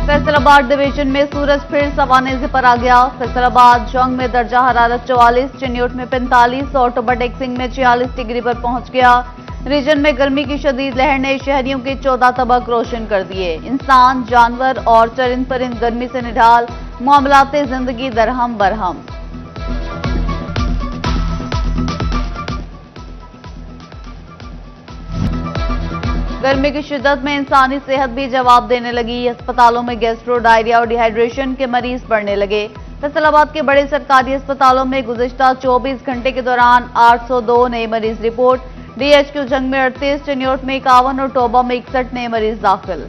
Faisalabad division में सूरज फिर सवानेज़े पर आ गया। फैसलाबाद जंग में दर्जा हरारत 44, चिन्योट में 45 और टोबाटेक सिंह में 46 डिग्री पर पहुंच गया। रीजन में गर्मी की शदीद लहर ने शहरियों के 14 तबक रोशन कर दिए। इंसान, जानवर और चरिंद परिंद गर्मी से निढाल, मामलाते जिंदगी दरहम बरहम। गर्मी की शिद्दत में इंसानी सेहत भी जवाब देने लगी। अस्पतालों में गैस्ट्रो, डायरिया और डिहाइड्रेशन के मरीज बढ़ने लगे। फैसलाबाद के बड़े सरकारी अस्पतालों में गुज़िश्ता 24 घंटे के दौरान 802 नए मरीज रिपोर्ट। डीएचक्यू जंग में 38, चिन्योट में 51 और टोबा में 61 नए मरीज दाखिल।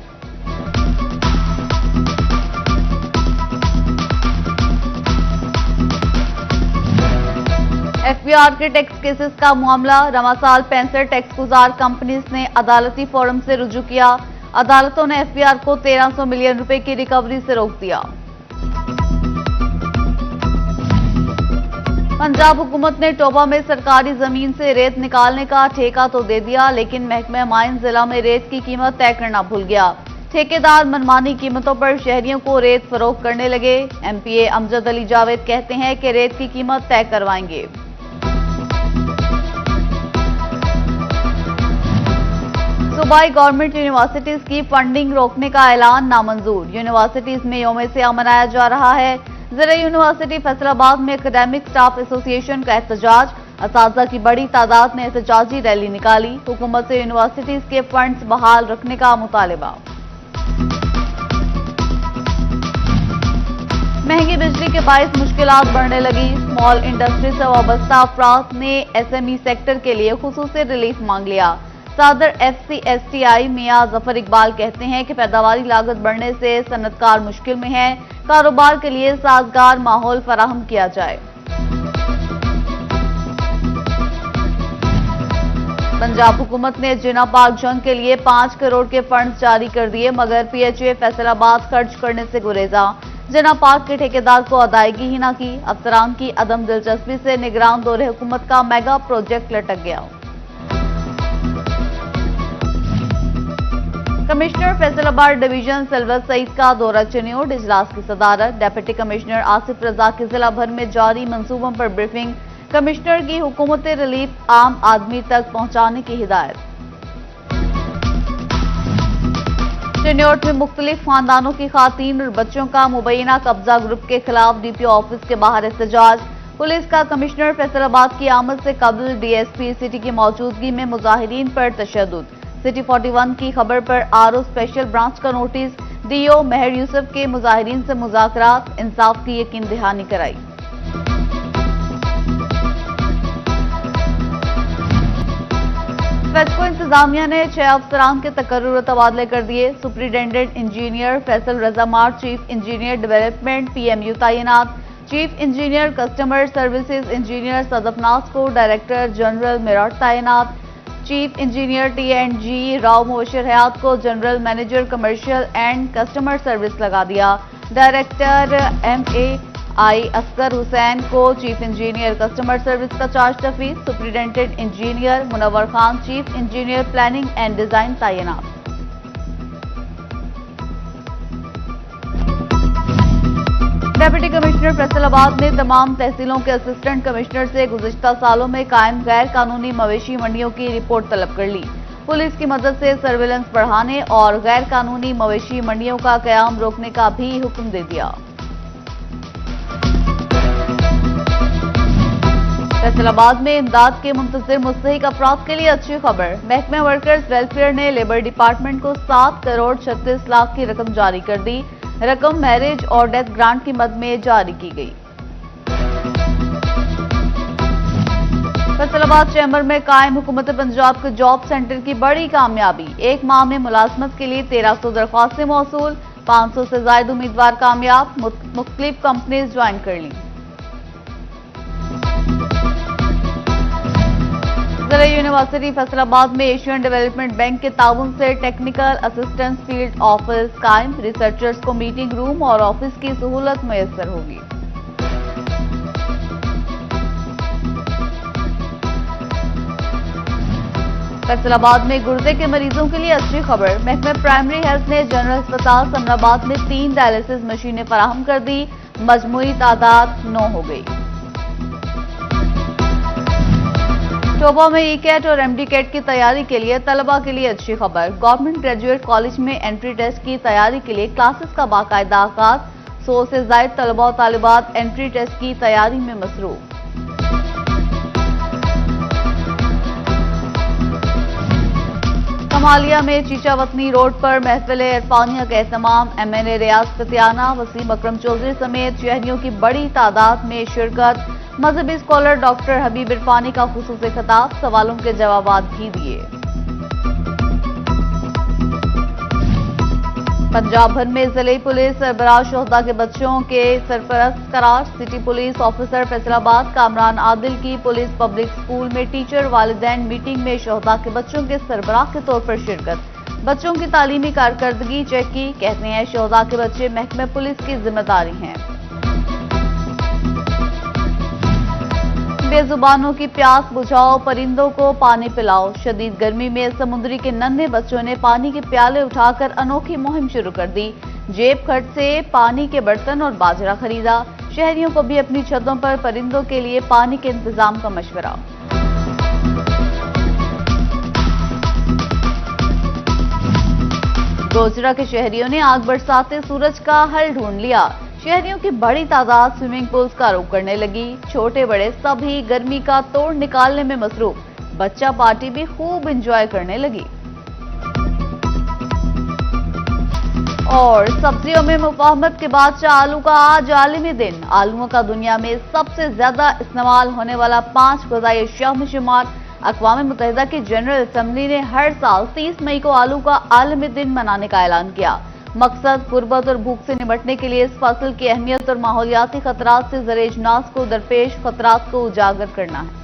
एफबीआर के टैक्स केसेस का मामला। रमासाल 65 टैक्स गुजार कंपनीज ने अदालती फोरम से रुजू किया। अदालतों ने एफबीआर को 1300 मिलियन रुपए की रिकवरी से रोक दिया। पंजाब हुकूमत ने टोबा में सरकारी जमीन से रेत निकालने का ठेका तो दे दिया, लेकिन महकमा माइन जिला में रेत की कीमत तय करना भूल गया। ठेकेदार मनमानी कीमतों पर शहरियों को रेत फरोख्त करने लगे। एमपीए अमजद अली जावेद कहते हैं कि रेत की कीमत तय करवाएंगे। सूबाई गवर्नमेंट यूनिवर्सिटीज की फंडिंग रोकने का ऐलान नामंजूर। यूनिवर्सिटीज में यौम-ए-सियाह मनाया जा रहा है। ज़िला यूनिवर्सिटी फैसलाबाद में एकेडमिक स्टाफ एसोसिएशन का एहतजाज। असातिज़ा की बड़ी तादाद ने एहतजाजी रैली निकाली। हुकूमत से यूनिवर्सिटीज के फंड्स बहाल रखने का मुतालिबा। महंगी बिजली के बायस मुश्किलात बढ़ने लगी। स्मॉल इंडस्ट्री से वाबस्ता अफराद ने एसएमई सेक्टर के लिए खुसूसी रिलीफ मांग लिया। सदर एफसीएसटीआई मियां जफर इकबाल कहते हैं कि पैदावारी लागत बढ़ने से सनतकार मुश्किल में है। कारोबार के लिए साजगार माहौल फराहम किया जाए। पंजाब हुकूमत ने जिना पार्क जंग के लिए 5 करोड़ के फंड जारी कर दिए, मगर पीएचए फैसलाबाद खर्च करने से गुरेजा। जिना पार्क के ठेकेदार को अदायगी ही न की। अफसरान की अदम दिलचस्पी से निगरान दौरे हुकूमत का मेगा प्रोजेक्ट लटक गया। कमिश्नर फैसलाबाद डिवीजन सिल्वर सईद का दौरा चिन्योट। इजलास की सदारत। डिप्टी कमिश्नर आसिफ रजा की जिला भर में जारी मंसूबों पर ब्रीफिंग। कमिश्नर की हुकूमत रिलीफ आम आदमी तक पहुंचाने की हिदायत। चिन्योट में मुख्तलिफ खानदानों की खातीन और बच्चों का मुबैना कब्जा ग्रुप के खिलाफ डीपीओ ऑफिस के बाहर एहतजाज। पुलिस का कमिश्नर फैसलाबाद की आमद से कबल डीएसपी सिटी की मौजूदगी में मुजाहिरीन पर तशद्दुद। सिटी 41 की खबर पर आरओ स्पेशल ब्रांच का नोटिस। डीओ मेहर यूसुफ के मुजाहिरीन से मुज़ाकरात, इंसाफ की यकीन दहानी कराई। फेस्को इंतजामिया ने 6 अफसरान के तकर्रुर और तबादले कर दिए। सुपरिटेंडेंट इंजीनियर फैसल रजा मार, चीफ इंजीनियर डेवलपमेंट पीएमयू तैनात। Chief engineer customer services engineer Sadaf Naz को डायरेक्टर जनरल मेरठ तैनात। Chief engineer T and G Rao Mubashar Hayat को general manager commercial and customer service लगा दिया। डायरेक्टर एमएआई असगर हुसैन को चीफ इंजीनियर कस्टमर सर्विस का चार्ज तफवीज़। Superintendent engineer Munawwar Khan chief engineer planning and design तैनात। डिप्टी कमिश्नर फैसलाबाद ने तमाम तहसीलों के असिस्टेंट कमिश्नर से गुज़िश्ता सालों में कायम गैर कानूनी मवेशी मंडियों की रिपोर्ट तलब कर ली। पुलिस की मदद से सर्विलेंस बढ़ाने और गैर कानूनी मवेशी मंडियों का कयाम रोकने का भी हुक्म दे दिया। फैसलाबाद में इमदाद के मुंतज़िर मुस्तहिक अफराद के लिए अच्छी खबर। महकमा वर्कर्स वेलफेयर ने लेबर डिपार्टमेंट को 7 करोड़ 36 लाख की रकम जारी कर दी। रकम मैरिज और डेथ ग्रांट की मद में जारी की गई। फैसलाबाद चैम्बर में कायम हुकूमत पंजाब के जॉब सेंटर की बड़ी कामयाबी। एक माह में मुलाजमत के लिए 1300 दरख्वास्तें मौसूल। 500 से ज्यादा उम्मीदवार कामयाब। मुख्तलिफ कंपनीज ज्वाइन कर ली। जिला यूनिवर्सिटी फैसलाबाद में एशियन डेवलपमेंट बैंक के ताउन से टेक्निकल असिस्टेंस फील्ड ऑफिस कायम। रिसर्चर्स को मीटिंग रूम और ऑफिस की सहूलत मुयस्सर होगी। फैसलाबाद में गुर्दे के मरीजों के लिए अच्छी खबर। महकमे प्राइमरी हेल्थ ने जनरल अस्पताल समराबाद में 3 डायलिसिस मशीनें फराहम कर दी। मजमूई तादाद 9 हो गई। टोबा में ई-कैट और एमडी कैट की तैयारी के लिए तलबा के लिए अच्छी खबर। गवर्नमेंट ग्रेजुएट कॉलेज में एंट्री टेस्ट की तैयारी के लिए क्लासेस का बाकायदा आगाज। 100 से ज्यादा तलबा और तालिबात एंट्री टेस्ट की तैयारी में मसरूफ। कमालिया में चीचावतनी रोड पर महफिल इरफानिया का एहतमाम। एमएलए रियाज पतियाना, वसीम अकरम चौधरी समेत शहरियों की बड़ी तादाद में शिरकत। मजहबी स्कॉलर डॉक्टर हबीब इरफानी का खुसूसी खिताब, सवालों के जवाब भी दिए। पंजाब भर में जिले पुलिस सरबराह शोहदा के बच्चों के सरपरस्त करार। City police officer Faisalabad Kamran Adil की पुलिस पब्लिक स्कूल में टीचर वालिदैन मीटिंग में शोहदा के बच्चों के सरबराह के तौर पर शिरकत। बच्चों की तालीमी कारकर्दगी चेक की। कहते हैं शोहदा के बच्चे महकमे पुलिस की जिम्मेदारी हैं। बेजुबानों की प्यास बुझाओ, परिंदों को पानी पिलाओ। शदीद गर्मी में समुद्री के नन्हे बच्चों ने पानी के प्याले उठाकर अनोखी मुहिम शुरू कर दी। जेब खर्च से पानी के बर्तन और बाजरा खरीदा। शहरियों को भी अपनी छतों पर परिंदों के लिए पानी के इंतजाम का मशवरा। गोजरा के शहरियों ने आग बरसाते सूरज का हल ढूंढ लिया। शहरियों की बड़ी तादाद स्विमिंग पूल्स का रुख करने लगी। छोटे बड़े सभी गर्मी का तोड़ निकालने में मसरूफ। बच्चा पार्टी भी खूब एंजॉय करने लगी। और सब्जियों में मुफाहमत के बादशाह आलू का आज आलमी दिन। आलूओं का दुनिया में सबसे ज्यादा इस्तेमाल होने वाला 5 ग़िज़ाई अशिया में शुमार। अक़वाम मुत्तहिदा की जनरल असम्बली ने हर साल 30 मई को आलू का आलमी दिन मनाने का ऐलान किया। मकसद गुर्बत और भूख से निपटने के लिए इस फसल की अहमियत और माहौलियाती खतरात से ज़र-ए-इजनास को दरपेश खतरात को उजागर करना है।